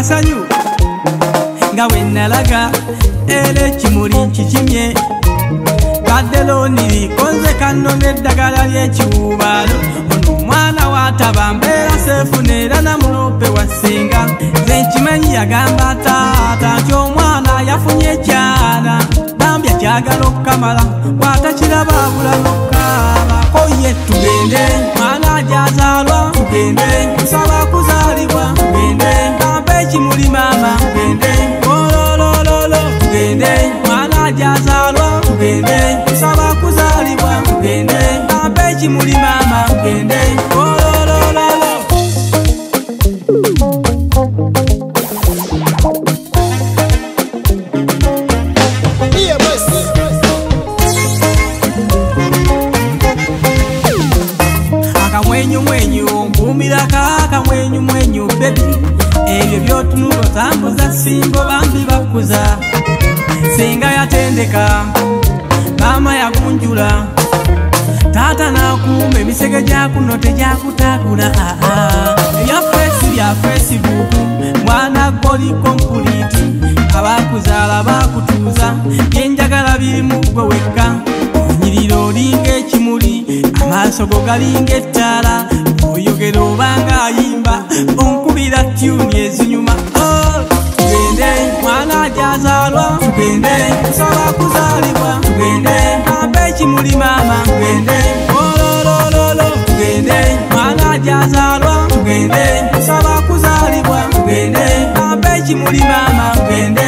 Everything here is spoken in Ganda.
amasanyu nga wenalaga era ekimuli nkikimye kaddelo nirikonze kanone eddagala ly'ekiwubaalo ono omwana wataba mbeera seefuna era namulope wasenga nze nkimanyi yagamba taata nti omwana yafunye ekyana bambya kyagala okukamala bw'atakiraba abula n'okaaba oye tugende mwana ajazaalwa tugende nsaba kuzaalibwa tugende kampa ekimuli maama tugende ololololo tugende mwana ajazaalwa tugende nsaba kuzaalibwa tugende kampa ekimuli maama tugende ololololo. Akamwenyu mpumira kakamwenyu baby ebyo byotunulo tambuza singo bambi bakuza singa yatendeka mama yakunjula tata nakuuma emisege gyakuno tegyakutakula bya Facebook mwana goli kompuliti abakuzaala bakutuuza byenjagala biri mu gwe wekka onyiriro olinga ekimuli amaaso go galinga ettaala oyogera obanga ayimba onkubira tyuni ezinyuma tugende mwana ajazaalwa tugende nsaba kuzaalibwa tugende kampa ekimuli maama tugende ololololo tugende mwana ajazaalwa tugende nsaba kuzaalibwa tugende kampa ekimuli maama tugende